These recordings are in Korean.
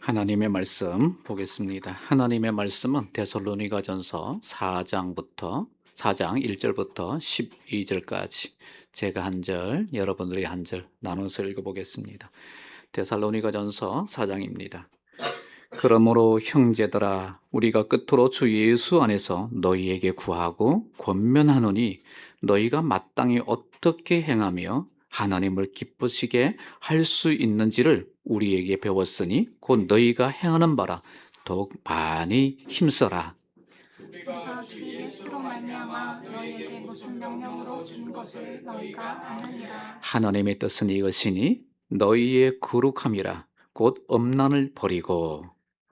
하나님의 말씀 보겠습니다. 하나님의 말씀은 데살로니가전서 4장 1절부터 12절까지 제가 한 절, 여러분들이 한 절 나눠서 읽어보겠습니다. 데살로니가전서 4장입니다. 그러므로 형제들아, 우리가 끝으로 주 예수 안에서 너희에게 구하고 권면하노니 너희가 마땅히 어떻게 행하며 하나님을 기쁘시게 할 수 있는지를 우리에게 배웠으니 곧 너희가 행하는 바라 더욱 많이 힘써라. 우리가 주 예수로 말미암아 너희에게 무슨 명령으로 준 것을 너희가 아느니라. 하나님의 뜻은 이것이니 너희의 거룩함이라 곧 엄난을 버리고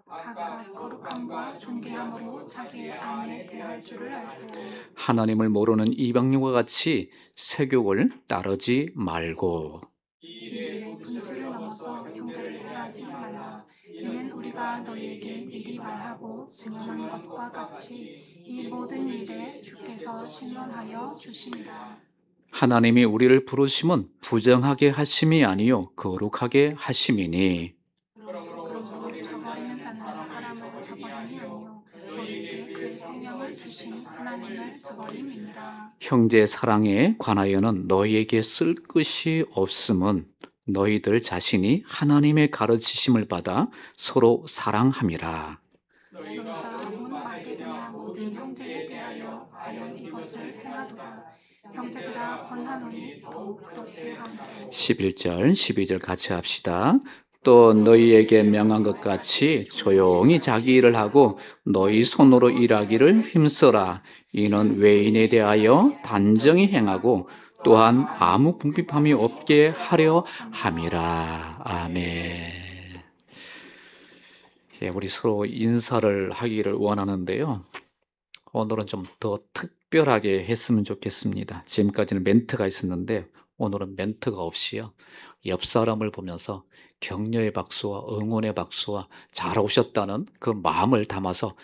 각각 거룩함과 존귀함으로 자기의 아내 대할 줄을 알고 하나님을 모르는 이방인과 같이 세욕을 따르지 말고 이 일의 분수를 넘어서 형제를 해하지 말라. 이는 우리가 너희에게 미리 말하고 증언한 것과 같이 이 모든 일에 주께서 신원하여 주심이라. 하나님이 우리를 부르심은 부정하게 하심이 아니요 거룩하게 하심이니 그러므로 저버리는 자는 사람을 저버림이 아니요 너희에게 그의 성령을 주신 하나님을 저버림이니라. 형제 사랑에 관하여는 너희에게 쓸 것이 없음은 너희들 자신이 하나님의 가르치심을 받아 서로 사랑함이라. 너희가 온 마게도냐 모든 형제에 대하여 과연 이것을 행하도다. 형제들아 권하노니 더욱 그렇게 하라. 11절 12절 같이 합시다. 또 너희에게 명한 것 같이 조용히 자기 일을 하고 너희 손으로 일하기를 힘써라. 이는 외인에 대하여 단정히 행하고 또한 아무 궁핍함이 없게 하려 함이라. 아멘. 예, 우리 서로 인사를 하기를 원하는데요. 오늘은 좀 더 특별하게 했으면 좋겠습니다. 지금까지는 멘트가 있었는데 오늘은 멘트가 없이요. 옆 사람을 보면서 격려의 박수와 응원의 박수와 잘 오셨다는 그 마음을 담아서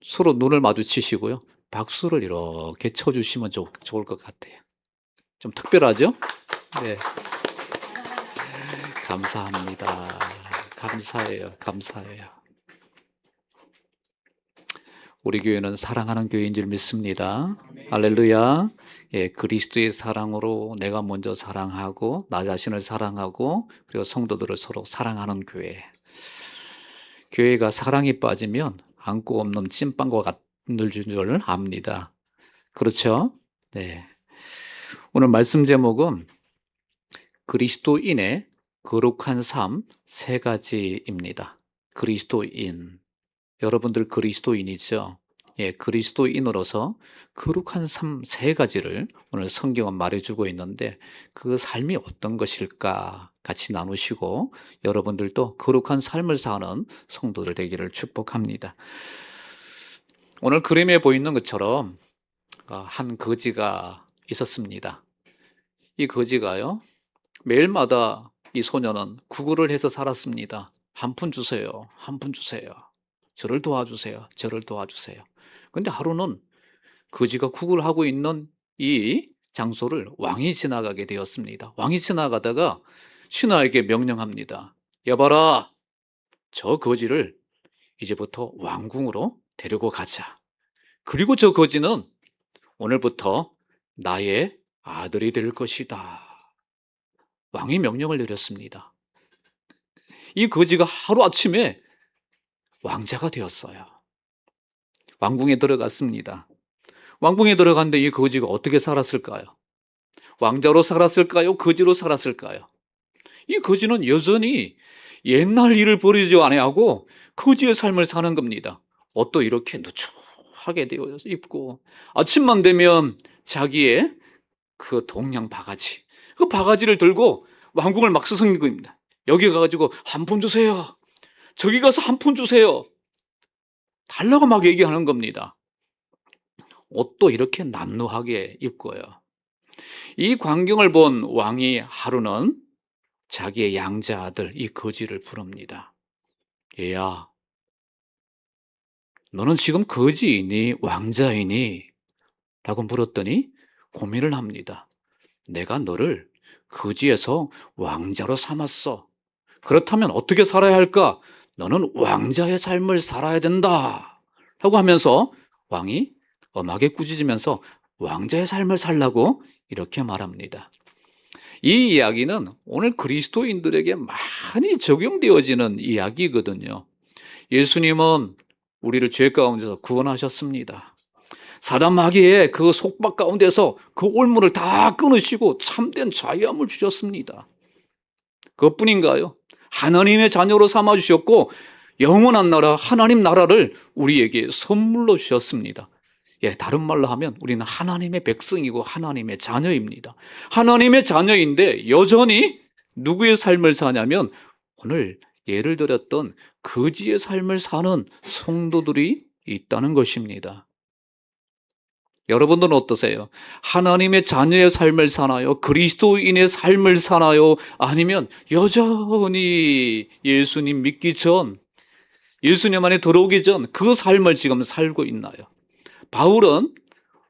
서로 눈을 마주치시고요. 박수를 이렇게 쳐주시면 좋을 것 같아요. 좀 특별하죠? 네. 감사합니다. 감사해요. 감사해요. 우리 교회는 사랑하는 교회인 줄 믿습니다. 할렐루야. 예, 그리스도의 사랑으로 내가 먼저 사랑하고 나 자신을 사랑하고 그리고 성도들을 서로 사랑하는 교회. 교회가 사랑이 빠지면 안고 없는 찐빵과 같은 줄 압니다. 그렇죠? 네. 오늘 말씀 제목은 그리스도인의 거룩한 삶 세 가지입니다. 그리스도인. 여러분들 그리스도인이죠? 예, 그리스도인으로서 거룩한 삶 세 가지를 오늘 성경은 말해주고 있는데 그 삶이 어떤 것일까 같이 나누시고 여러분들도 거룩한 삶을 사는 성도들 되기를 축복합니다. 오늘 그림에 보이는 것처럼 한 거지가 있었습니다. 이 거지가요, 매일마다 이 소녀는 구걸을 해서 살았습니다. 한 푼 주세요. 한 푼 주세요. 저를 도와주세요. 저를 도와주세요. 근데 하루는 거지가 구걸을 하고 있는 이 장소를 왕이 지나가게 되었습니다. 왕이 지나가다가 신하에게 명령합니다. 여봐라, 저 거지를 이제부터 왕궁으로 데리고 가자. 그리고 저 거지는 오늘부터 나의 아들이 될 것이다. 왕이 명령을 내렸습니다. 이 거지가 하루아침에 왕자가 되었어요. 왕궁에 들어갔습니다. 왕궁에 들어갔는데 이 거지가 어떻게 살았을까요? 왕자로 살았을까요? 거지로 살았을까요? 이 거지는 여전히 옛날 일을 버리지 아니하고 거지의 삶을 사는 겁니다. 옷도 이렇게 누추하게 되어 입고 아침만 되면 자기의 그 동양 바가지, 그 바가지를 들고 왕궁을 막 서성이는 겁니다. 여기 가가지고 한 푼 주세요. 저기 가서 한 푼 주세요. 달라고 막 얘기하는 겁니다. 옷도 이렇게 남루하게 입고요. 이 광경을 본 왕이 하루는 자기의 양자 아들 이 거지를 부릅니다. 얘야, 너는 지금 거지이니 왕자이니? 라고 물었더니 고민을 합니다. 내가 너를 거지에서 왕자로 삼았어. 그렇다면 어떻게 살아야 할까? 너는 왕자의 삶을 살아야 된다 라고 하면서 왕이 엄하게 꾸짖으면서 왕자의 삶을 살라고 이렇게 말합니다. 이 이야기는 오늘 그리스도인들에게 많이 적용되어지는 이야기거든요. 예수님은 우리를 죄 가운데서 구원하셨습니다. 사단 마귀의 그 속박 가운데서 그 올무를 다 끊으시고 참된 자유함을 주셨습니다. 그것뿐인가요? 하나님의 자녀로 삼아주셨고 영원한 나라 하나님 나라를 우리에게 선물로 주셨습니다. 예, 다른 말로 하면 우리는 하나님의 백성이고 하나님의 자녀입니다. 하나님의 자녀인데 여전히 누구의 삶을 사냐면 오늘 예를 들었던 거지의 삶을 사는 성도들이 있다는 것입니다. 여러분들은 어떠세요? 하나님의 자녀의 삶을 사나요? 그리스도인의 삶을 사나요? 아니면 여전히 예수님 믿기 전, 예수님 안에 들어오기 전 그 삶을 지금 살고 있나요? 바울은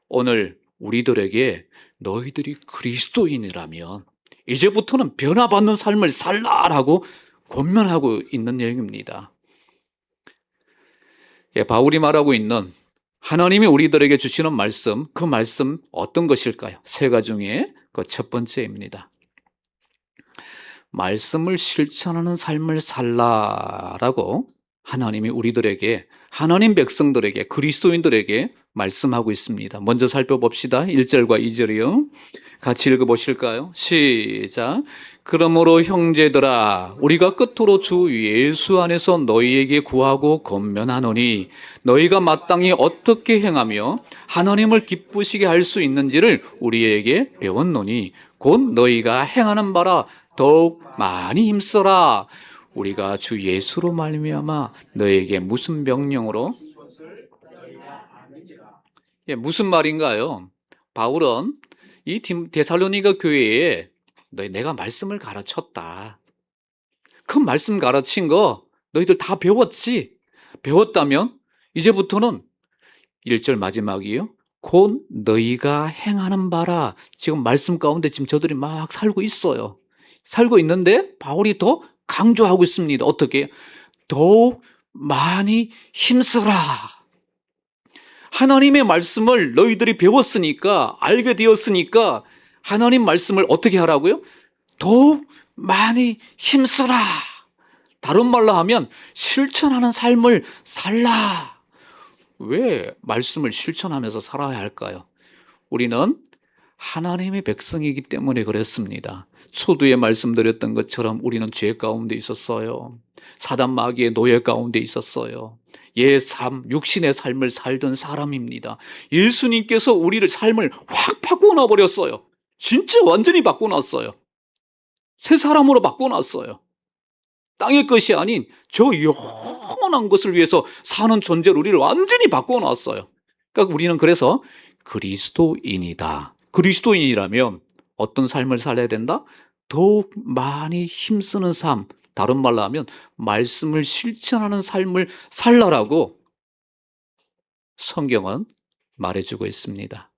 오늘 우리들에게 너희들이 그리스도인이라면 이제부터는 변화받는 삶을 살라라고 권면하고 있는 내용입니다. 예, 바울이 말하고 있는 하나님이 우리들에게 주시는 말씀, 그 말씀 어떤 것일까요? 세 가지 중에 그 첫 번째입니다. 말씀을 실천하는 삶을 살라라고 하나님이 우리들에게, 하나님 백성들에게, 그리스도인들에게 말씀하고 있습니다. 먼저 살펴봅시다. 1절과 2절이요. 같이 읽어보실까요? 시작. 그러므로 형제들아 우리가 끝으로 주 예수 안에서 너희에게 구하고 권면하노니 너희가 마땅히 어떻게 행하며 하나님을 기쁘시게 할 수 있는지를 우리에게 배웠노니 곧 너희가 행하는 바라 더욱 많이 힘써라. 우리가 주 예수로 말미암아 너희에게 무슨 명령으로? 예, 무슨 말인가요? 바울은 이 데살로니가 교회에 내가 말씀을 가르쳤다. 그 말씀 가르친 거 너희들 다 배웠지? 배웠다면 이제부터는 1절 마지막이요. 곧 너희가 행하는 바라. 지금 말씀 가운데 지금 저들이 막 살고 있어요. 살고 있는데 바울이 더 강조하고 있습니다. 어떻게? 더욱 많이 힘써라. 하나님의 말씀을 너희들이 배웠으니까, 알게 되었으니까 하나님 말씀을 어떻게 하라고요? 더욱 많이 힘써라. 다른 말로 하면 실천하는 삶을 살라. 왜 말씀을 실천하면서 살아야 할까요? 우리는 하나님의 백성이기 때문에 그랬습니다. 초두에 말씀드렸던 것처럼 우리는 죄 가운데 있었어요. 사단 마귀의 노예 가운데 있었어요. 육신의 삶을 살던 사람입니다. 예수님께서 우리를 삶을 확 바꿔놔 버렸어요. 진짜 완전히 바꿔놨어요. 새 사람으로 바꿔놨어요. 땅의 것이 아닌 저 영원한 것을 위해서 사는 존재로 우리를 완전히 바꿔놨어요. 그러니까 우리는 그래서 그리스도인이다. 그리스도인이라면 어떤 삶을 살아야 된다? 더욱 많이 힘쓰는 삶, 다른 말로 하면 말씀을 실천하는 삶을 살라라고 성경은 말해주고 있습니다.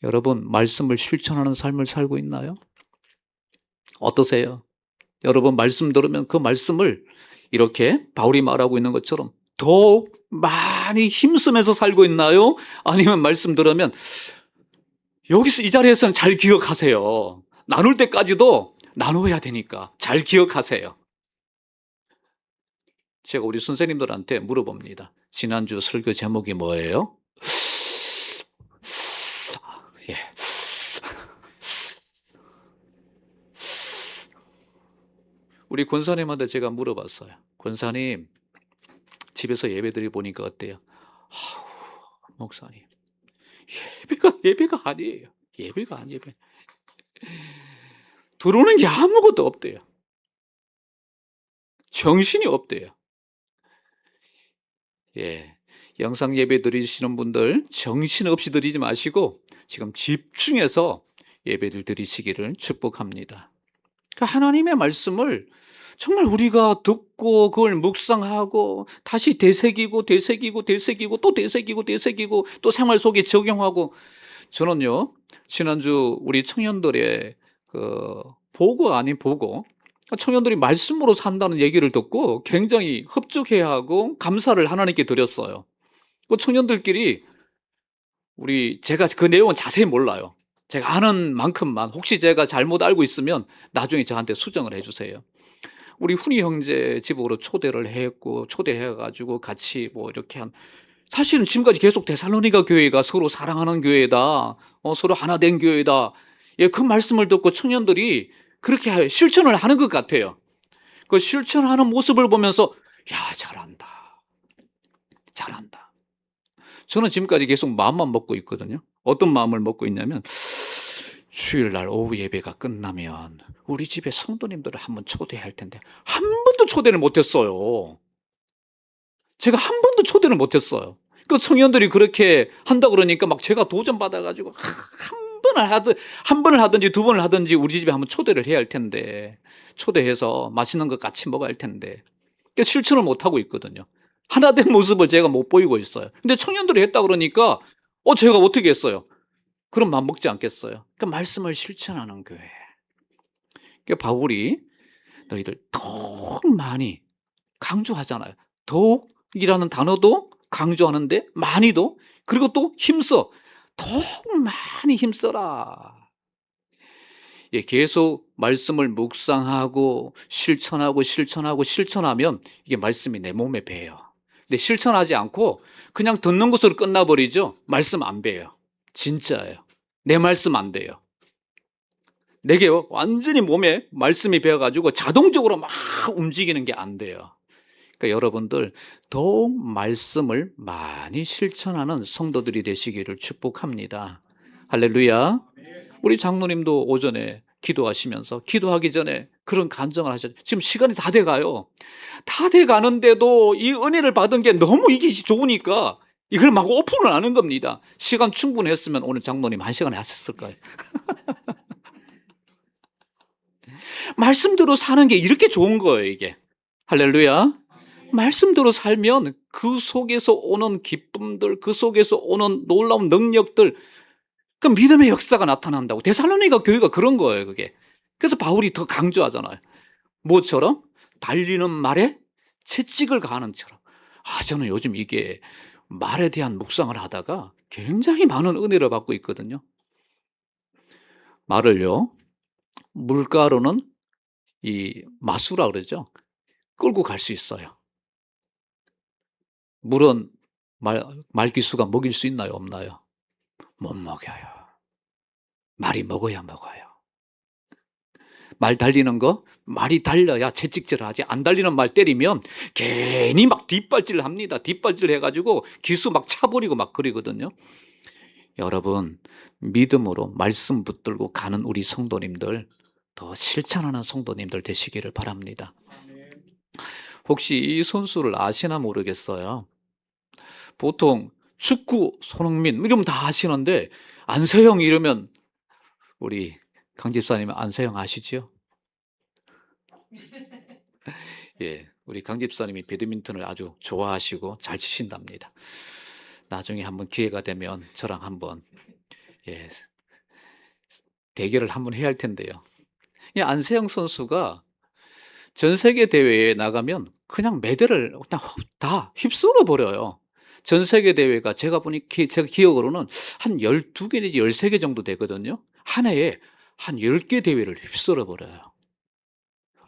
여러분, 말씀을 실천하는 삶을 살고 있나요? 어떠세요? 여러분, 말씀 들으면 그 말씀을 이렇게 바울이 말하고 있는 것처럼 더욱 많이 힘쓰면서 살고 있나요? 아니면 말씀 들으면 여기서 이 자리에서는 잘 기억하세요. 나눌 때까지도 나눠야 되니까 잘 기억하세요. 제가 우리 선생님들한테 물어봅니다. 지난주 설교 제목이 뭐예요? 예. 우리 권사님한테 제가 물어봤어요. 권사님, 집에서 예배드리 보니까 어때요? 목사님, 예배가 아니에요. 예배가 아니에요. 들어오는 게 아무것도 없대요. 정신이 없대요. 예, 영상 예배 드리시는 분들 정신없이 드리지 마시고 지금 집중해서 예배를 드리시기를 축복합니다. 그러니까 하나님의 말씀을 정말 우리가 듣고 그걸 묵상하고 다시 되새기고 또 되새기고 또 생활 속에 적용하고. 저는요 지난주 우리 청년들의 그 보고 아닌 보고 청년들이 말씀으로 산다는 얘기를 듣고 굉장히 흡족해하고 감사를 하나님께 드렸어요. 그 청년들끼리 제가 그 내용은 자세히 몰라요. 제가 아는 만큼만 혹시 제가 잘못 알고 있으면 나중에 저한테 수정을 해 주세요. 우리 훈이 형제 집으로 초대를 했고 초대해 가지고 같이 뭐 이렇게 사실은 지금까지 계속 데살로니가 교회가 서로 사랑하는 교회다. 서로 하나 된 교회다. 예, 그 말씀을 듣고 청년들이 그렇게 실천을 하는 것 같아요. 그 실천하는 모습을 보면서 야, 잘한다. 잘한다. 저는 지금까지 계속 마음만 먹고 있거든요. 어떤 마음을 먹고 있냐면 주일날 오후 예배가 끝나면 우리 집에 성도님들을 한번 초대할 텐데 한 번도 초대를 못 했어요. 제가 한 번도 초대를 못 했어요. 그 청년들이 그렇게 한다 그러니까 막 제가 도전받아 가지고 한 번을 하든지 두 번을 하든지 우리 집에 한번 초대를 해야 할 텐데 초대해서 맛있는 것 같이 먹어야 할 텐데 실천을 못 하고 있거든요. 하나 된 모습을 제가 못 보이고 있어요. 근데 청년들이 했다 그러니까 제가 어떻게 했어요? 그럼 맘 먹지 않겠어요? 그러니까 말씀을 실천하는 교회. 그러니까 바울이 너희들 더욱 많이 강조하잖아요. 더욱이라는 단어도 강조하는데 많이도 그리고 또 힘써 더욱 많이 힘써라. 예, 계속 말씀을 묵상하고 실천하면 이게 말씀이 내 몸에 배요. 근데 실천하지 않고 그냥 듣는 것으로 끝나버리죠. 말씀 안 배요. 진짜예요. 내 말씀 안 돼요. 내게 완전히 몸에 말씀이 배어가지고 자동적으로 막 움직이는 게 안 돼요. 그러니까 여러분들 더욱 말씀을 많이 실천하는 성도들이 되시기를 축복합니다. 할렐루야. 우리 장로님도 오전에 기도하시면서 기도하기 전에 그런 간증을 하셨죠. 지금 시간이 다 돼가요. 다 돼가는데도 이 은혜를 받은 게 너무 이게 좋으니까 이걸 막 오픈을 하는 겁니다. 시간 충분했으면 오늘 장로님 1시간에 하셨을 거예요. 말씀대로 사는 게 이렇게 좋은 거예요, 이게. 할렐루야. 말씀대로 살면 그 속에서 오는 기쁨들, 그 속에서 오는 놀라운 능력들, 그 믿음의 역사가 나타난다고. 데살로니가 교회가 그런 거예요, 그게. 그래서 바울이 더 강조하잖아요. 뭐처럼? 달리는 말에 채찍을 가하는 처럼. 저는 요즘 이게 말에 대한 묵상을 하다가 굉장히 많은 은혜를 받고 있거든요. 말을요, 물가로는 이 마수라 그러죠. 끌고 갈 수 있어요. 물은 말기수가 먹일 수 있나요, 없나요? 못 먹여요. 말이 먹어야 먹어요. 말 달리는 거, 말이 달려야 채찍질을 하지. 안 달리는 말 때리면 괜히 막 뒷발질을 합니다. 뒷발질 해가지고 기수 막 차버리고 막 그러거든요. 여러분, 믿음으로 말씀 붙들고 가는 우리 성도님들, 더 실천하는 성도님들 되시기를 바랍니다. 혹시 이 선수를 아시나 모르겠어요. 보통 축구, 손흥민 이러면 다 아시는데 안세영 이러면 우리 강 집사님 안세영 아시지요? 예, 우리 강 집사님이 배드민턴을 아주 좋아하시고 잘 치신답니다. 나중에 한번 기회가 되면 저랑 한번 예, 대결을 한번 해야 할 텐데요. 이 안세영 선수가 전 세계 대회에 나가면 그냥 메달을 그냥 다 휩쓸어 버려요. 전 세계 대회가 제가 제가 기억으로는 한 12개 내지 13개 정도 되거든요. 한 해에 한 10개 대회를 휩쓸어 버려요.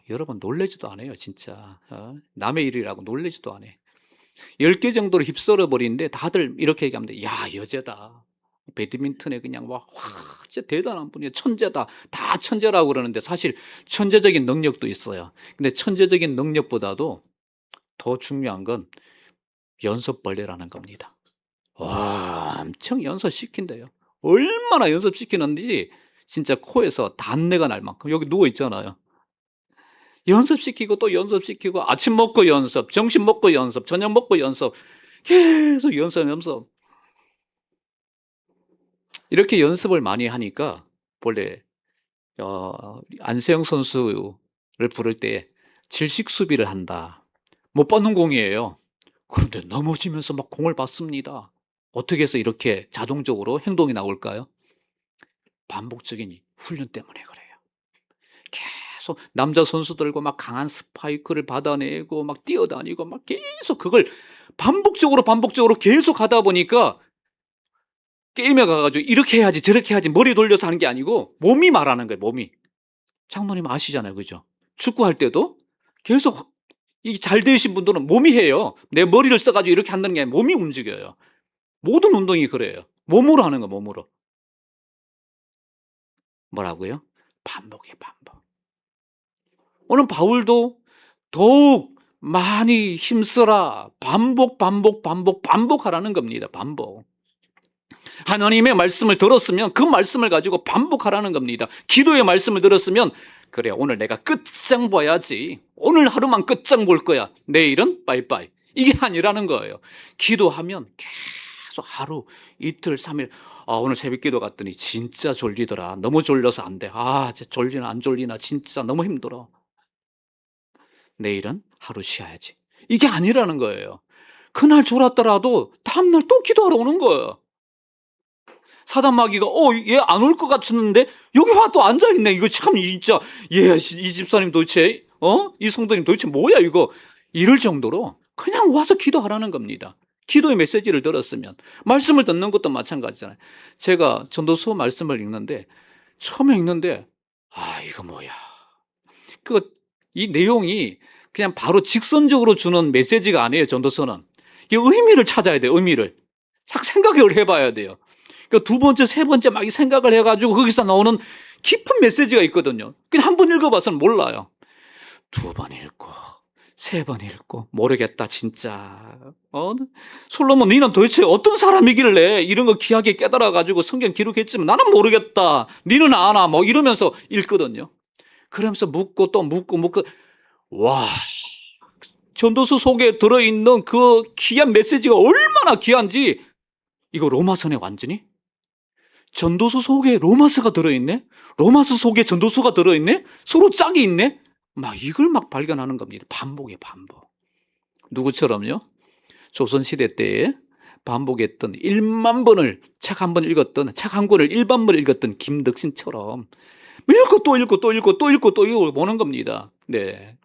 여러분 놀라지도 않아요, 진짜. 남의 일이라고 놀라지도 않아요. 10개 정도를 휩쓸어 버리는데 다들 이렇게 얘기합니다. 야, 여제다. 배드민턴에 그냥 와 진짜 대단한 분이야. 천재다. 다 천재라고 그러는데 사실 천재적인 능력도 있어요. 근데 천재적인 능력보다도 더 중요한 건 연습벌레라는 겁니다. 와, 엄청 연습시킨대요. 얼마나 연습시키는지 진짜 코에서 단내가 날 만큼 여기 누워 있잖아요. 연습시키고 또 연습시키고 아침 먹고 연습, 점심 먹고 연습, 저녁 먹고 연습 계속 연습. 이렇게 연습을 많이 하니까 원래 안세영 선수를 부를 때 질식 수비를 한다. 못 받는 공이에요. 그런데 넘어지면서 막 공을 받습니다. 어떻게 해서 이렇게 자동적으로 행동이 나올까요? 반복적인 훈련 때문에 그래요. 계속 남자 선수들과 막 강한 스파이크를 받아내고 막 뛰어다니고 막 계속 그걸 반복적으로 계속 하다 보니까 게임에 가가지고 이렇게 해야지 저렇게 해야지 머리 돌려서 하는 게 아니고 몸이 말하는 거예요. 몸이. 장로님 아시잖아요, 그죠? 축구할 때도 계속 이 잘 되신 분들은 몸이 해요. 내 머리를 써가지고 이렇게 한다는 게 아니라 몸이 움직여요. 모든 운동이 그래요. 몸으로 하는 거, 몸으로. 뭐라고요? 반복이에요, 반복. 오늘 바울도 더욱 많이 힘써라. 반복하라는 겁니다. 반복. 하나님의 말씀을 들었으면 그 말씀을 가지고 반복하라는 겁니다. 기도의 말씀을 들었으면 그래 오늘 내가 끝장 봐야지. 오늘 하루만 끝장 볼 거야. 내일은 빠이빠이. 이게 아니라는 거예요. 기도하면 계속 하루, 이틀, 3일 오늘 새벽 기도 갔더니 진짜 졸리더라. 너무 졸려서 안 돼. 졸리나 안 졸리나 진짜 너무 힘들어. 내일은 하루 쉬어야지. 이게 아니라는 거예요. 그날 졸았더라도 다음날 또 기도하러 오는 거예요. 사단마귀가 얘 안 올 것 같았는데 여기 와 또 앉아있네. 이거 참 진짜 이 집사님 도대체 이 성도님 도대체 뭐야 이거 이럴 정도로 그냥 와서 기도하라는 겁니다. 기도의 메시지를 들었으면 말씀을 듣는 것도 마찬가지잖아요. 제가 전도서 말씀을 읽는데 처음에 읽는데 이거 뭐야 이 내용이 그냥 바로 직선적으로 주는 메시지가 아니에요. 전도서는 이게 의미를 찾아야 돼요. 의미를 싹 생각을 해봐야 돼요. 그러니까 두 번째, 세 번째 막 생각을 해가지고 거기서 나오는 깊은 메시지가 있거든요. 그냥 한 번 읽어봐서는 몰라요. 두 번 읽고, 세 번 읽고, 모르겠다, 진짜. 솔로몬, 너는 도대체 어떤 사람이길래 이런 거 귀하게 깨달아가지고 성경 기록했지만 나는 모르겠다. 너는 아나, 뭐 이러면서 읽거든요. 그러면서 묻고 또 묻고, 와. 전도서 속에 들어있는 그 귀한 메시지가 얼마나 귀한지, 이거 로마서네, 완전히? 전도서 속에 로마서가 들어있네? 로마서 속에 전도서가 들어있네? 서로 짝이 있네? 막 이걸 막 발견하는 겁니다. 반복이에요, 반복. 누구처럼요? 조선시대 때에 반복했던 1만 번을 책 한 번 읽었던, 책 한 권을 1만 번 읽었던 김덕신처럼 읽고 또 읽고 또 읽고 또 읽고 또 읽고 보는 겁니다. 네.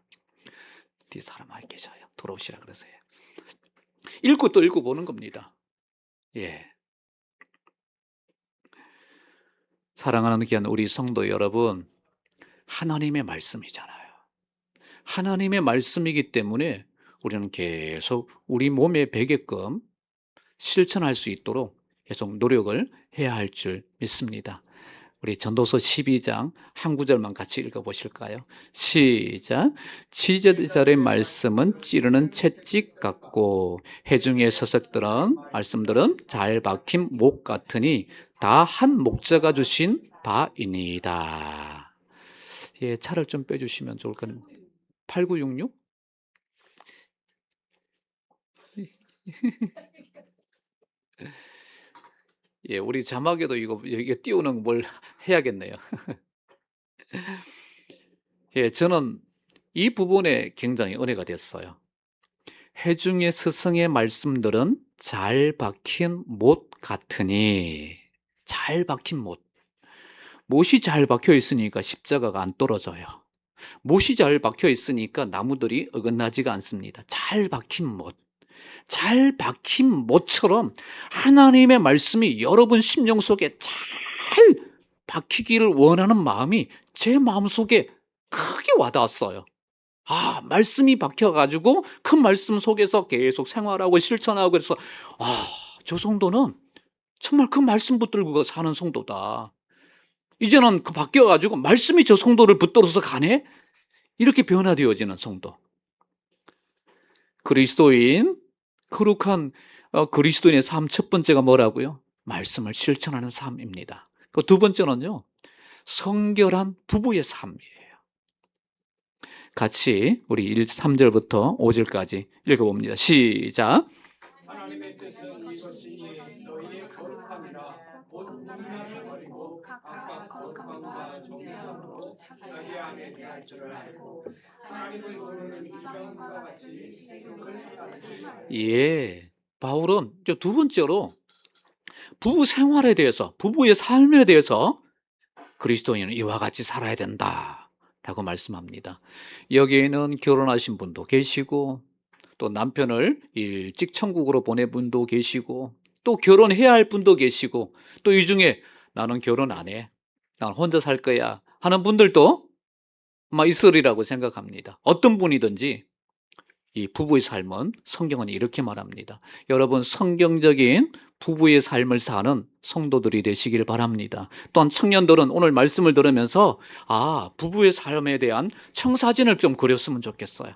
뒤에 사람 많이 계셔요. 돌아오시라 그러세요. 읽고 또 읽고 보는 겁니다. 예. 사랑하는 귀한 우리 성도 여러분, 하나님의 말씀이잖아요. 하나님의 말씀이기 때문에 우리는 계속 우리 몸에 배게끔 실천할 수 있도록 계속 노력을 해야 할 줄 믿습니다. 우리 전도서 12장 한 구절만 같이 읽어보실까요? 시작. 지저들의 말씀은 찌르는 채찍 같고 해중의 서석들은 말씀들은 잘 박힌 목 같으니 다 한 목자가 주신 바이니이다. 예, 차를 좀 빼주시면 좋을 것 같아요. 8966? 예, 우리 자막에도 이게 띄우는 뭘 해야겠네요. 예, 저는 이 부분에 굉장히 은혜가 됐어요. 해중의 스승의 말씀들은 잘 박힌 못 같으니, 잘 박힌 못. 못이 잘 박혀 있으니까 십자가가 안 떨어져요. 못이 잘 박혀 있으니까 나무들이 어긋나지가 않습니다. 잘 박힌 못. 잘 박힌 못처럼 하나님의 말씀이 여러분 심령 속에 잘 박히기를 원하는 마음이 제 마음속에 크게 와닿았어요. 말씀이 박혀가지고 그 말씀 속에서 계속 생활하고 실천하고 그래서 저 성도는 정말 그 말씀 붙들고 사는 성도다. 이제는 그 바뀌어가지고 말씀이 저 성도를 붙들어서 가네? 이렇게 변화되어지는 성도. 그리스도인, 거룩한 그리스도인의 삶 첫 번째가 뭐라고요? 말씀을 실천하는 삶입니다. 그 두 번째는요, 성결한 부부의 삶이에요. 같이 우리 3절부터 5절까지 읽어봅니다. 시작. 하나님의 뜻은 이것이 너희의 거룩함이라 곧 음란을 버리고 각각 거룩함과 존재함으로 자기 안에 대할 줄을 알고 하나님을 모르는 이방인과 같이 세욕을 따르지 말고. 예, 바울은 두 번째로 부부 생활에 대해서, 부부의 삶에 대해서 그리스도인은 이와 같이 살아야 된다 라고 말씀합니다. 여기에는 결혼하신 분도 계시고 또 남편을 일찍 천국으로 보낸 분도 계시고 또 결혼해야 할 분도 계시고 또 이 중에 나는 결혼 안 해. 난 혼자 살 거야 하는 분들도 아마 있으리라고 생각합니다. 어떤 분이든지 이 부부의 삶은 성경은 이렇게 말합니다. 여러분 성경적인 부부의 삶을 사는 성도들이 되시길 바랍니다. 또한 청년들은 오늘 말씀을 들으면서 부부의 삶에 대한 청사진을 좀 그렸으면 좋겠어요.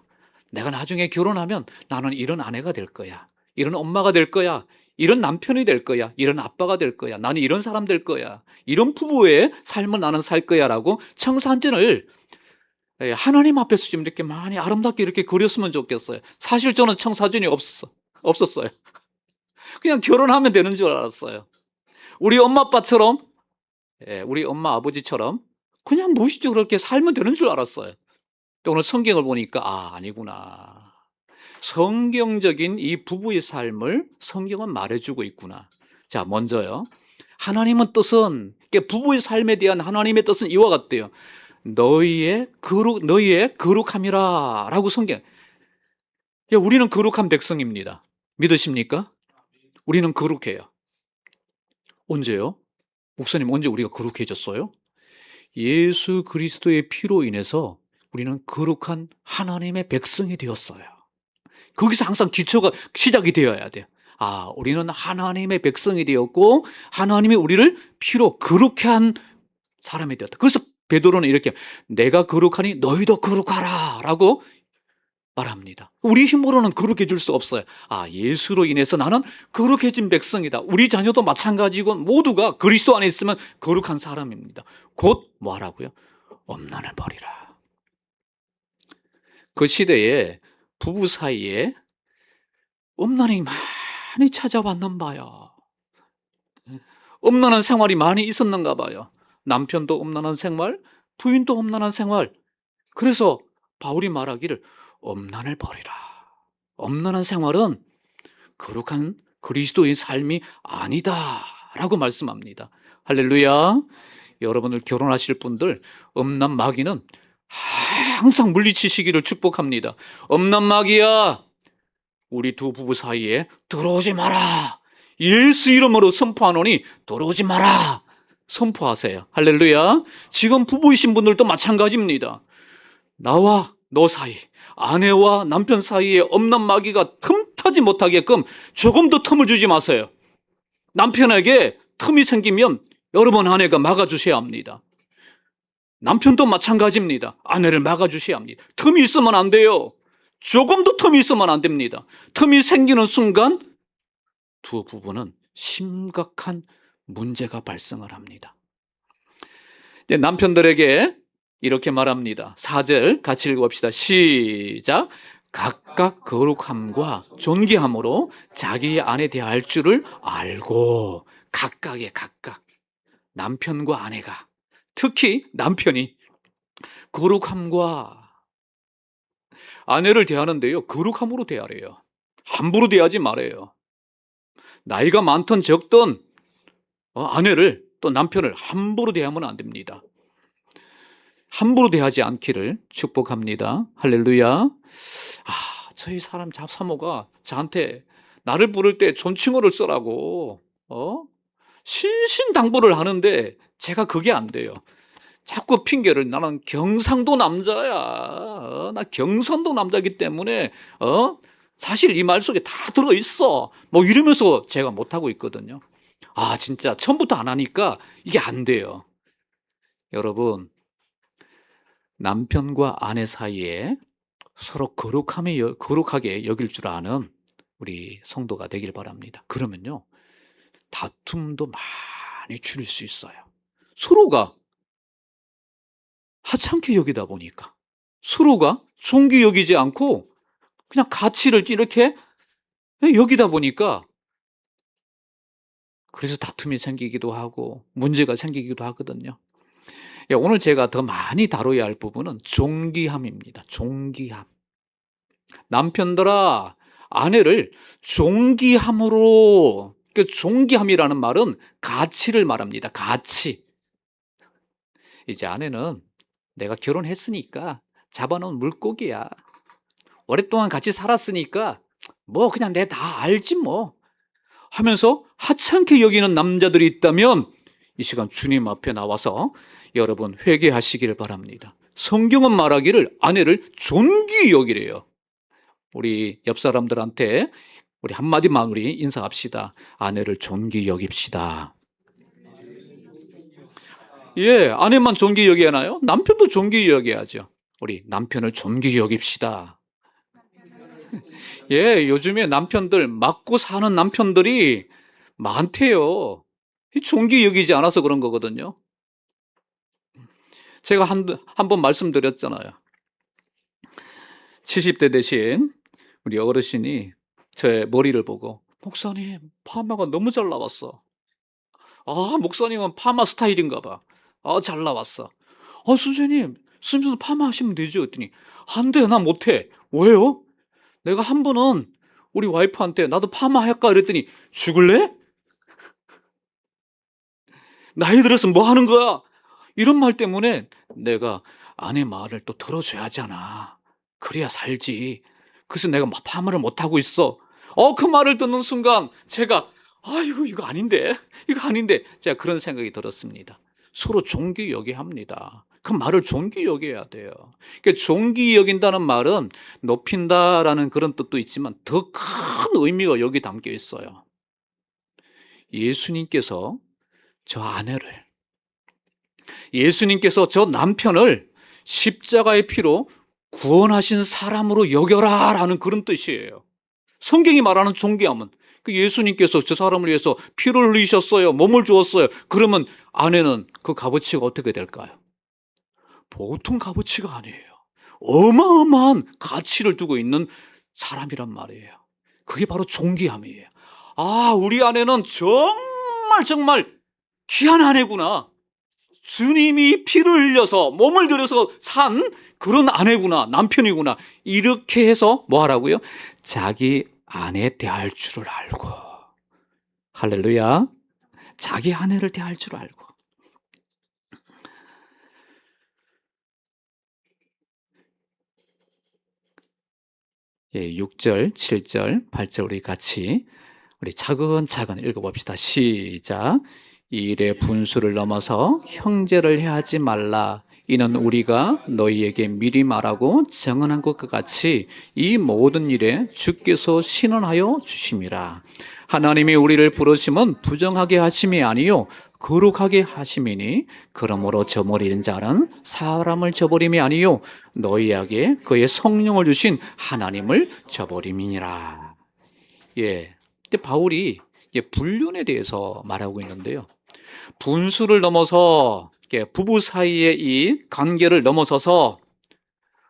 내가 나중에 결혼하면 나는 이런 아내가 될 거야. 이런 엄마가 될 거야. 이런 남편이 될 거야. 이런 아빠가 될 거야. 나는 이런 사람 될 거야. 이런 부부의 삶을 나는 살 거야라고 청사진을 하나님 앞에서 좀 이렇게 많이 아름답게 이렇게 그렸으면 좋겠어요. 사실 저는 청사진이 없었어요. 그냥 결혼하면 되는 줄 알았어요. 우리 엄마 아빠처럼, 우리 엄마 아버지처럼 그냥 무의식적으로 그렇게 살면 되는 줄 알았어요. 또 오늘 성경을 보니까 아니구나. 성경적인 이 부부의 삶을 성경은 말해주고 있구나. 자, 먼저요. 하나님의 뜻은, 부부의 삶에 대한 하나님의 뜻은 이와 같대요. 너희의 거룩함이라 라고 성경. 우리는 거룩한 백성입니다. 믿으십니까? 우리는 거룩해요. 언제요? 목사님, 언제 우리가 거룩해졌어요? 예수 그리스도의 피로 인해서 우리는 거룩한 하나님의 백성이 되었어요. 거기서 항상 기초가 시작이 되어야 돼요. 우리는 하나님의 백성이 되었고 하나님이 우리를 피로 거룩해 한 사람이 되었다. 그래서 베드로는 이렇게 내가 거룩하니 너희도 거룩하라 라고 말합니다. 우리 힘으로는 거룩해질 수 없어요. 예수로 인해서 나는 거룩해진 백성이다. 우리 자녀도 마찬가지고 모두가 그리스도 안에 있으면 거룩한 사람입니다. 곧 뭐하라고요? 엄난을 버리라. 그 시대에 부부 사이에 엄난이 많이 찾아왔는 봐요. 엄난한 생활이 많이 있었는가 봐요. 남편도 엄난한 생활, 부인도 엄난한 생활. 그래서 바울이 말하기를 엄난을 버리라. 엄난한 생활은 거룩한 그리스도의 삶이 아니다 라고 말씀합니다. 할렐루야. 여러분들 결혼하실 분들 엄난 마귀는 항상 물리치시기를 축복합니다. 엄난 마귀야, 우리 두 부부 사이에 들어오지 마라. 예수 이름으로 선포하노니 들어오지 마라. 선포하세요. 할렐루야. 지금 부부이신 분들도 마찬가지입니다. 나와 너 사이, 아내와 남편 사이에 엄난 마귀가 틈타지 못하게끔 조금 더 틈을 주지 마세요. 남편에게 틈이 생기면 여러분 아내가 막아주셔야 합니다. 남편도 마찬가지입니다. 아내를 막아주셔야 합니다. 틈이 있으면 안 돼요. 조금도 틈이 있으면 안 됩니다. 틈이 생기는 순간 두 부부는 심각한 문제가 발생을 합니다. 남편들에게 이렇게 말합니다. 4절 같이 읽어봅시다. 시작. 각각 거룩함과 존귀함으로 자기 아내 대할 줄을 알고. 각각 남편과 아내가, 특히 남편이 거룩함과 아내를 대하는데요, 거룩함으로 대하래요. 함부로 대하지 말아요. 나이가 많든 적든 아내를 또 남편을 함부로 대하면 안 됩니다. 함부로 대하지 않기를 축복합니다. 할렐루야. 저희 사람 잡사모가 저한테 나를 부를 때 존칭어를 쓰라고 신신당부를 하는데 제가 그게 안 돼요. 자꾸 핑계를, 나는 경상도 남자야. 나 경상도 남자이기 때문에 사실 이 말 속에 다 들어있어. 뭐 이러면서 제가 못하고 있거든요. 진짜 처음부터 안 하니까 이게 안 돼요. 여러분, 남편과 아내 사이에 서로 거룩하게 여길 줄 아는 우리 성도가 되길 바랍니다. 그러면요, 다툼도 많이 줄일 수 있어요. 서로가 하찮게 여기다 보니까, 서로가 존귀 여기지 않고 그냥 가치를 이렇게 여기다 보니까, 그래서 다툼이 생기기도 하고 문제가 생기기도 하거든요. 오늘 제가 더 많이 다뤄야 할 부분은 존귀함입니다. 존귀함. 남편들아, 아내를 존귀함으로, 존귀함이라는 말은 가치를 말합니다. 가치. 이제 아내는 내가 결혼했으니까 잡아놓은 물고기야. 오랫동안 같이 살았으니까 뭐 그냥 내 다 알지 뭐 하면서 하찮게 여기는 남자들이 있다면 이 시간 주님 앞에 나와서 여러분 회개하시기를 바랍니다. 성경은 말하기를 아내를 존귀 여기래요. 우리 옆 사람들한테 우리 한마디만 우리 인사합시다. 아내를 존귀 여깁시다. 예, 아내만 존귀 여겨야 하나요? 남편도 존귀 여겨야죠. 우리 남편을 존귀 여깁시다. 예, 요즘에 남편들 맞고 사는 남편들이 많대요. 존귀 여기지 않아서 그런 거거든요. 제가 한 번 말씀드렸잖아요. 70대 되신 우리 어르신이 제 머리를 보고 목사님 파마가 너무 잘 나왔어. 아, 목사님은 파마 스타일인가 봐. 아, 잘 나왔어. 선생님도 파마 하시면 되죠. 그랬더니 안 돼, 나 못해. 왜요? 내가 한 번은 우리 와이프한테 나도 파마 할까 그랬더니 죽을래? 나이 들었으면 뭐 하는 거야? 이런 말 때문에 내가 아내 말을 또 들어줘야 하잖아. 그래야 살지. 그래서 내가 막 파마를 못하고 있어. 그 말을 듣는 순간 제가 아이고 이거 아닌데 이거 아닌데 제가 그런 생각이 들었습니다. 서로 존귀 여겨야 합니다. 그 말을 존귀 여겨야 돼요. 그러니까 존귀 여긴다는 말은 높인다라는 그런 뜻도 있지만 더 큰 의미가 여기 담겨 있어요. 예수님께서 저 아내를, 예수님께서 저 남편을 십자가의 피로 구원하신 사람으로 여겨라라는 그런 뜻이에요. 성경이 말하는 존귀함은 그 예수님께서 저 사람을 위해서 피를 흘리셨어요. 몸을 주었어요. 그러면 아내는 그 값어치가 어떻게 될까요? 보통 값어치가 아니에요. 어마어마한 가치를 두고 있는 사람이란 말이에요. 그게 바로 존귀함이에요. 아, 우리 아내는 정말 귀한 아내구나. 주님이 피를 흘려서 몸을 들여서 산 그런 아내구나, 남편이구나. 이렇게 해서 뭐 하라고요? 자기 아내 대할 줄을 알고. 할렐루야. 자기 아내를 대할 줄 알고. 예, 6절, 7절, 8절 우리 같이 우리 차근차근 읽어봅시다. 시작. 이 일의 분수를 넘어서 형제를 해하지 말라. 이는 우리가 너희에게 미리 말하고 증언한 것과 같이 이 모든 일에 주께서 신원하여 주심이라. 하나님이 우리를 부르심은 부정하게 하심이 아니요 거룩하게 하심이니 그러므로 저버리는 자는 사람을 저버림이 아니요 너희에게 그의 성령을 주신 하나님을 저버림이니라. 예, 근데 바울이 불륜에 대해서 말하고 있는데요. 분수를 넘어서 부부 사이의 이 관계를 넘어서서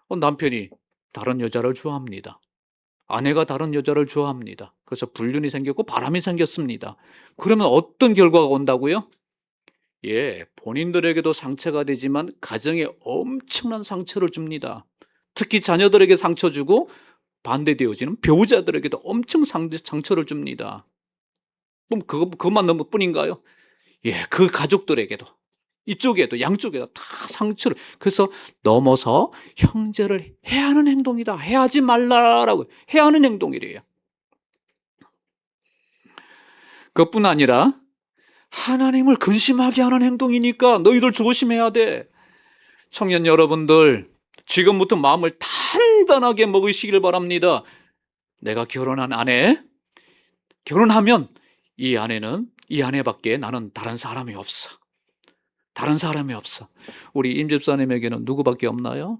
남편이 다른 여자를 좋아합니다. 아내가 다른 여자를 좋아합니다. 그래서 불륜이 생겼고 바람이 생겼습니다. 그러면 어떤 결과가 온다고요? 예, 본인들에게도 상처가 되지만 가정에 엄청난 상처를 줍니다. 특히 자녀들에게 상처 주고 반대되어지는 배우자들에게도 엄청 상처를 줍니다. 그럼 그것만 넘을 뿐인가요? 예, 그 가족들에게도 이쪽에도 양쪽에도 다 상처를 그래서 넘어서 형제를 해야 하는 행동이다. 해하지 말라라고 해야 하는 행동이래요. 그것뿐 아니라 하나님을 근심하게 하는 행동이니까 너희들 조심해야 돼. 청년 여러분들 지금부터 마음을 단단하게 먹으시길 바랍니다. 내가 결혼한 아내, 결혼하면 이 아내밖에 나는 다른 사람이 없어. 다른 사람이 없어. 우리 임 집사님에게는 누구밖에 없나요?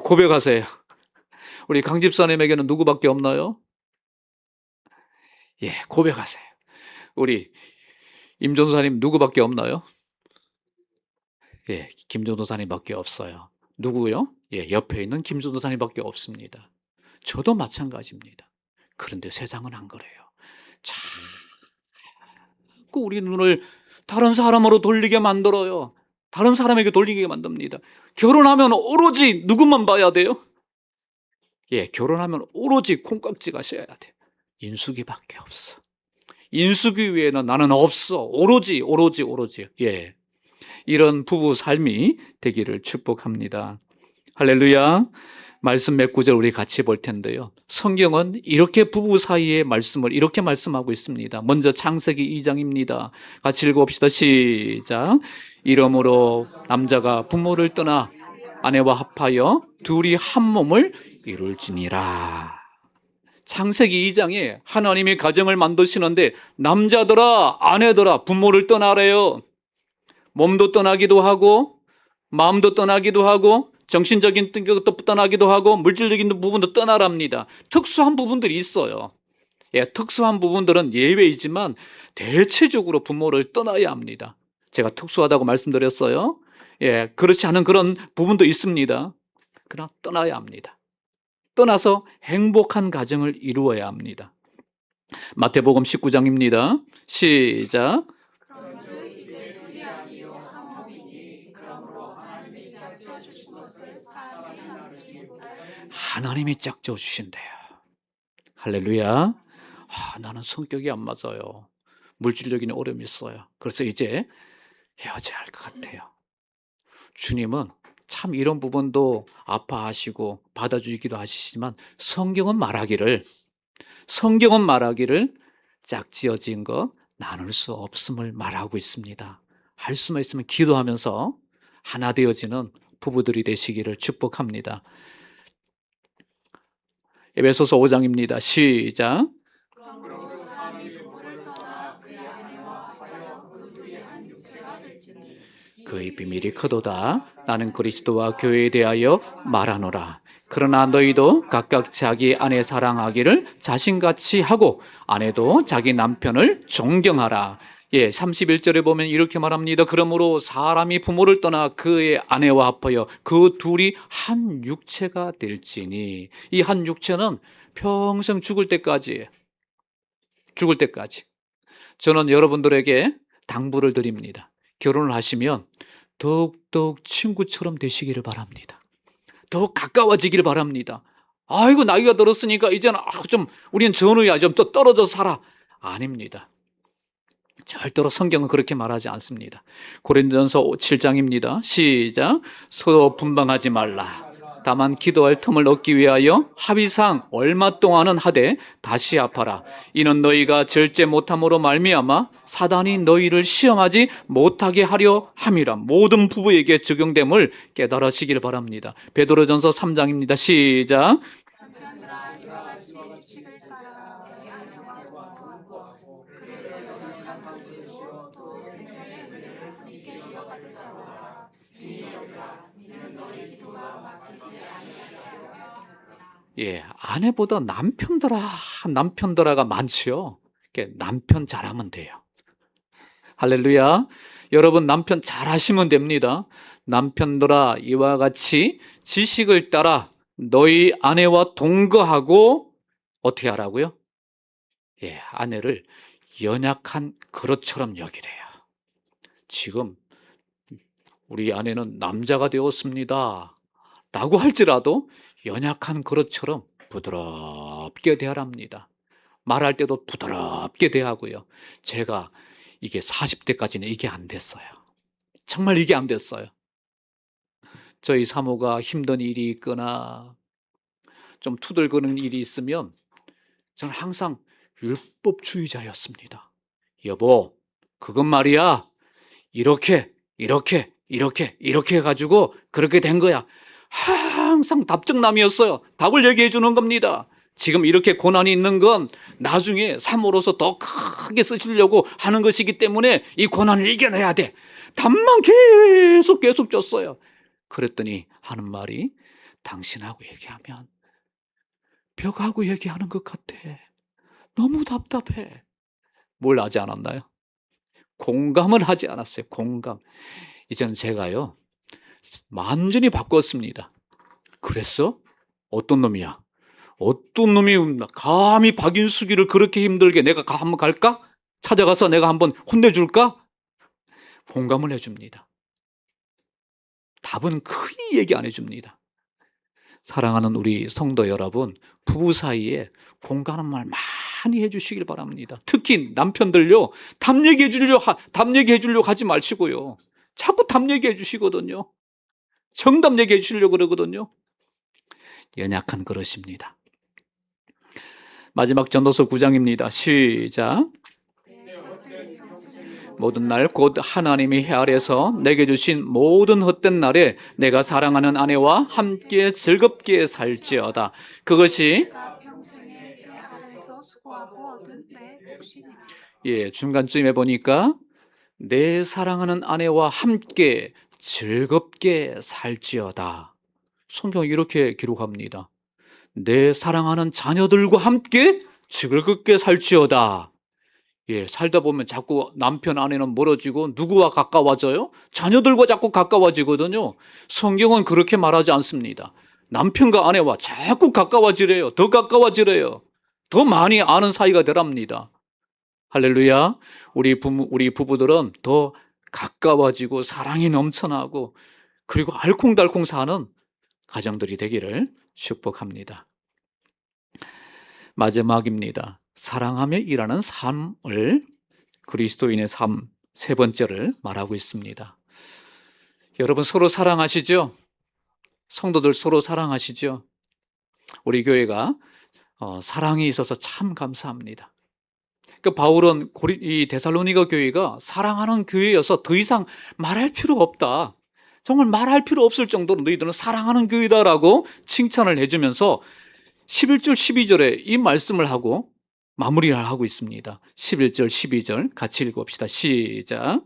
고백하세요. 우리 강 집사님에게는 누구밖에 없나요? 예, 고백하세요. 우리 임 전도사님 누구밖에 없나요? 예, 김 전도사님밖에 없어요. 누구요? 예, 옆에 있는 김 전도사님밖에 없습니다. 저도 마찬가지입니다. 그런데 세상은 안 그래요. 자꾸 우리 눈을 다른 사람으로 돌리게 만들어요. 다른 사람에게 돌리게 만듭니다. 결혼하면 오로지 누구만 봐야 돼요? 예, 결혼하면 오로지 콩깍지가 씌어야 돼. 인숙이밖에 없어. 인숙이 외에는 나는 없어. 오로지. 예. 이런 부부 삶이 되기를 축복합니다. 할렐루야. 말씀 몇 구절 우리 같이 볼 텐데요. 성경은 이렇게 부부 사이의 말씀을 이렇게 말씀하고 있습니다. 먼저 창세기 2장입니다. 같이 읽어봅시다. 시작. 이러므로 남자가 부모를 떠나 아내와 합하여 둘이 한 몸을 이룰지니라. 창세기 2장에 하나님이 가정을 만드시는데 남자더라 아내더라 부모를 떠나래요. 몸도 떠나기도 하고 마음도 떠나기도 하고 정신적인 것도 떠나기도 하고 물질적인 부분도 떠나랍니다. 특수한 부분들이 있어요. 특수한 부분들은 예외이지만 대체적으로 부모를 떠나야 합니다. 제가 특수하다고 말씀드렸어요. 그렇지 않은 그런 부분도 있습니다. 그러나 떠나야 합니다. 떠나서 행복한 가정을 이루어야 합니다. 마태복음 19장입니다. 시작. 그런즉 이제 둘이 아니요 한 몸이니 그러므로 하나님이 짝지어 주신 것을 사람이 나누지 못하였으니 하나님이 짝지어 주신대요. 할렐루야. 나는 성격이 안 맞아요. 물질적인 어려움이 있어요. 그래서 이제 헤어져야 할 것 같아요. 주님은 참 이런 부분도 아파하시고 받아주기도 하시지만 성경은 말하기를 짝지어진 것 나눌 수 없음을 말하고 있습니다. 할 수만 있으면 기도하면서 하나 되어지는 부부들이 되시기를 축복합니다. 에베소서 5장입니다. 시작. 그러므로 사람이 부모를 떠나 그의 아내와 합하여 그 둘이 한 육체가 될지니 그의 비밀이 크도다. 나는 그리스도와 교회에 대하여 말하노라. 그러나 너희도 각각 자기 아내 사랑하기를 자신같이 하고 아내도 자기 남편을 존경하라. 31절에 보면 이렇게 말합니다. 그러므로 사람이 부모를 떠나 그의 아내와 합하여 그 둘이 한 육체가 될지니. 이 한 육체는 평생 죽을 때까지 저는 여러분들에게 당부를 드립니다. 결혼을 하시면 더욱더욱 친구처럼 되시기를 바랍니다. 더욱 가까워지기를 바랍니다. 아이고 나이가 들었으니까 이제는 좀 우리는 전우야 좀 또 떨어져 살아. 아닙니다. 절대로 성경은 그렇게 말하지 않습니다. 고린도전서 7장입니다. 시작. 서로 분방하지 말라. 다만 기도할 틈을 얻기 위하여 합의상 얼마 동안은 하되 다시 합하라. 이는 너희가 절제 못함으로 말미암아 사단이 너희를 시험하지 못하게 하려 함이라. 모든 부부에게 적용됨을 깨달으시길 바랍니다. 베드로전서 3장입니다. 시작. 남편들아 이와 같이 지식을 따라 그의 아내와 동거하고 그를 더 연약한 그리스도 또 생명의 은혜를 함께 이어받을 자로 하라. 이 여기라 이는 너희 기도가 막히지 아니하게 하려 아내보다 남편들아가 많지요. 남편 잘하면 돼요. 할렐루야. 여러분 남편 잘하시면 됩니다. 남편들아 이와 같이 지식을 따라 너희 아내와 동거하고 어떻게 하라고요? 아내를 연약한 그릇처럼 여기래요. 지금 우리 아내는 남자가 되었습니다 라고 할지라도 연약한 그릇처럼 부드럽게 대하랍니다. 말할 때도 부드럽게 대하고요. 제가 이게 40대까지는 이게 안 됐어요. 정말 이게 안 됐어요. 저희 사모가 힘든 일이 있거나 좀 투덜거리는 일이 있으면 저는 항상 율법주의자였습니다. 여보, 그건 말이야. 이렇게 해가지고 그렇게 된 거야. 항상 답정남이었어요. 답을 얘기해 주는 겁니다. 지금 이렇게 고난이 있는 건 나중에 사모로서 더 크게 쓰시려고 하는 것이기 때문에 이 고난을 이겨내야 돼. 답만 계속 줬어요. 그랬더니 하는 말이 당신하고 얘기하면 벽하고 얘기하는 것 같아. 너무 답답해. 뭘 하지 않았나요? 공감을 하지 않았어요. 공감. 이제는 제가요 완전히 바꿨습니다. 그랬어? 어떤 놈이야? 어떤 놈이 감히 박인숙이를 그렇게 힘들게 내가 한번 갈까? 찾아가서 내가 한번 혼내줄까? 공감을 해줍니다. 답은 거의 얘기 안 해줍니다. 사랑하는 우리 성도 여러분, 부부 사이에 공감하는 말 많이 해주시길 바랍니다. 특히 남편들요, 답 얘기해 주려고 하지 마시고요. 자꾸 답 얘기해 주시거든요. 정답 얘기해 주시려고 그러거든요. 연약한 그릇입니다. 마지막 전도서 9장입니다. 시작. 모든 날 곧 하나님이 해 아래에서 내게 주신 모든 헛된 날에 내가 사랑하는 아내와 함께 즐겁게 살지어다. 그것이 내가 평생에 해 아래에서 수고하고 얻은 내 몫이니라. 중간쯤에 보니까 내 사랑하는 아내와 함께 즐겁게 살지어다. 성경이 이렇게 기록합니다. 내 사랑하는 자녀들과 함께 즐겁게 살지어다. 살다 보면 자꾸 남편, 아내는 멀어지고 누구와 가까워져요? 자녀들과 자꾸 가까워지거든요. 성경은 그렇게 말하지 않습니다. 남편과 아내와 자꾸 가까워지래요. 더 가까워지래요. 더 많이 아는 사이가 되랍니다. 할렐루야. 우리 부부들은 더 가까워지고 사랑이 넘쳐나고 그리고 알콩달콩 사는 가정들이 되기를 축복합니다. 마지막입니다. 사랑하며 일하는 삶을 그리스도인의 삶 세 번째를 말하고 있습니다. 여러분 서로 사랑하시죠? 성도들 서로 사랑하시죠? 우리 교회가 사랑이 있어서 참 감사합니다. 그러니까 바울은 이 데살로니가 교회가 사랑하는 교회여서 더 이상 말할 필요가 없다. 정말 말할 필요 없을 정도로 너희들은 사랑하는 교회다라고 칭찬을 해주면서 11절 12절에 이 말씀을 하고 마무리를 하고 있습니다. 11절 12절 같이 읽읍시다. 시작.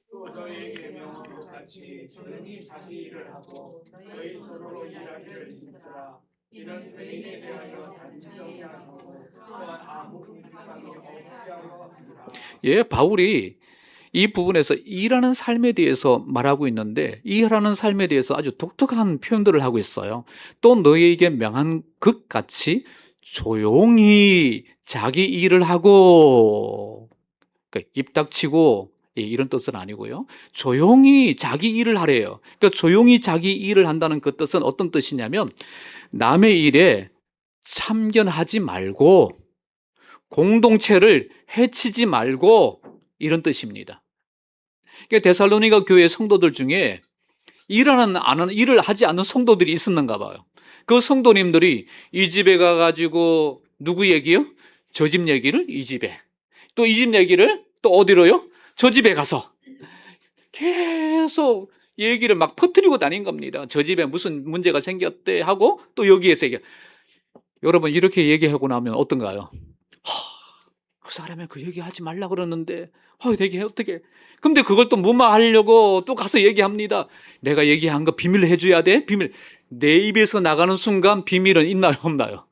또 너희에게 명함과 같이 조용히 자기 일을 하고 너희 서로 이야기를 있으라. 이는 외인에 대하여 단정히 하고 또한 아무 궁핍함이 없게 하려 함이라. 바울이 이 부분에서 일하는 삶에 대해서 말하고 있는데 일하는 삶에 대해서 아주 독특한 표현들을 하고 있어요. 또 너희에게 명한 것 같이 조용히 자기 일을 하고, 그러니까 입 닥치고 이런 뜻은 아니고요. 조용히 자기 일을 하래요. 그러니까 조용히 자기 일을 한다는 그 뜻은 어떤 뜻이냐면 남의 일에 참견하지 말고 공동체를 해치지 말고 이런 뜻입니다. 그러니까 데살로니가 교회 성도들 중에 일을 하지 않는 성도들이 있었는가 봐요. 그 성도님들이 이 집에 가가지고 누구 얘기요? 저 집 얘기를 이 집에, 또 이 집 얘기를 또 어디로요? 저 집에 가서 계속 얘기를 막 퍼뜨리고 다닌 겁니다. 저 집에 무슨 문제가 생겼대 하고 또 여기에서 여러분 이렇게 얘기하고 나면 어떤가요? 그 사람이 그 얘기하지 말라 그러는데 내게 어떻게, 근데 그걸 또 무마하려고 또 가서 얘기합니다. 내가 얘기한 거 비밀로 해줘야 돼? 비밀. 내 입에서 나가는 순간 비밀은 있나요 없나요?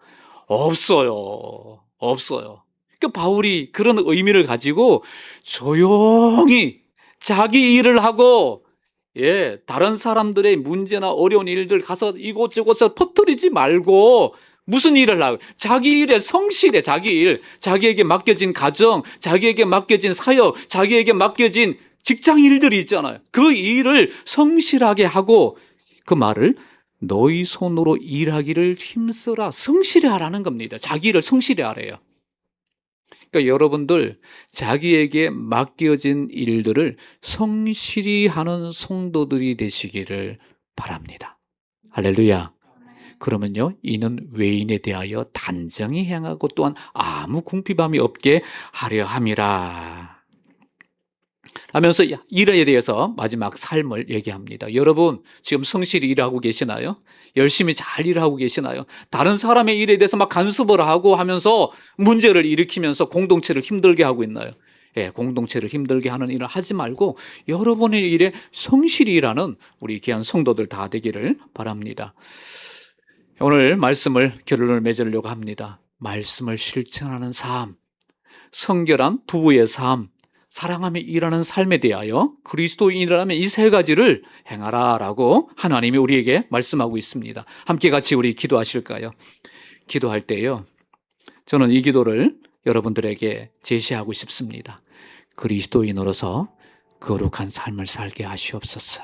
없어요. 그러니까 바울이 그런 의미를 가지고 조용히 자기 일을 하고 다른 사람들의 문제나 어려운 일들 가서 이곳저곳에 퍼뜨리지 말고 무슨 일을 하고 자기 일에 성실해. 자기 일, 자기에게 맡겨진 가정, 자기에게 맡겨진 사역, 자기에게 맡겨진 직장 일들이 있잖아요. 그 일을 성실하게 하고 그 말을 너희 손으로 일하기를 힘쓰라. 성실히 하라는 겁니다. 자기 일을 성실히 하래요. 그러니까 여러분들 자기에게 맡겨진 일들을 성실히 하는 성도들이 되시기를 바랍니다. 할렐루야. 그러면요, 이는 외인에 대하여 단정히 행하고 또한 아무 궁핍함이 없게 하려 함이라 하면서 일에 대해서 마지막 삶을 얘기합니다. 여러분 지금 성실히 일하고 계시나요? 열심히 잘 일하고 계시나요? 다른 사람의 일에 대해서 막 간섭을 하고 하면서 문제를 일으키면서 공동체를 힘들게 하고 있나요? 공동체를 힘들게 하는 일을 하지 말고 여러분의 일에 성실히 일하는 우리 귀한 성도들 다 되기를 바랍니다. 오늘 말씀을 결론을 맺으려고 합니다. 말씀을 실천하는 삶, 성결한 부부의 삶, 사랑하며 일하는 삶에 대하여 그리스도인이라면 이 세 가지를 행하라라고 하나님이 우리에게 말씀하고 있습니다. 함께 같이 우리 기도하실까요? 기도할 때요, 저는 이 기도를 여러분들에게 제시하고 싶습니다. 그리스도인으로서 거룩한 삶을 살게 하시옵소서.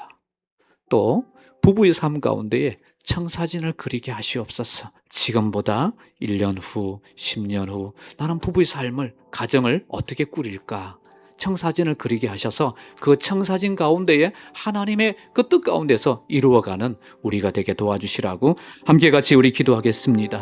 또 부부의 삶 가운데에 청사진을 그리게 하시옵소서. 지금보다 1년 후, 10년 후 나는 부부의 삶을, 가정을 어떻게 꾸릴까? 청사진을 그리게 하셔서 그 청사진 가운데에 하나님의 그 뜻 가운데서 이루어가는 우리가 되게 도와주시라고 함께 같이 우리 기도하겠습니다.